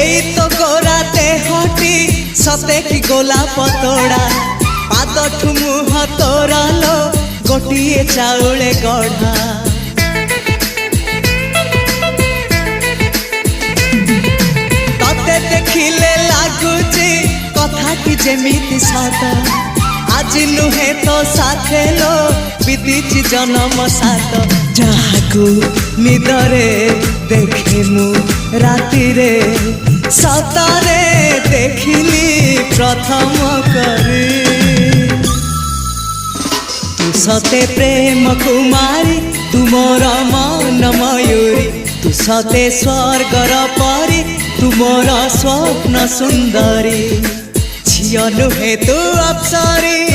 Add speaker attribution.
Speaker 1: एई तो गोरा देहटी सते कि गोलाप तोड़ा पाद मुह तोरा लो गोटिए चाउले गढ़ा तते देखिले लागुची कथाटी जेमिति सत आज नुहे तो साथे लो बीतीची जन्म सात जहाकू निदरे देखे मु राति रे सतरे देखिली प्रथम करी तू सते प्रेम कुमारी तू मोर मन मयूरी तू सते स्वर्गर परी तू मोर स्वप्न सुंदरी झियो नुहे तू अप्सरी।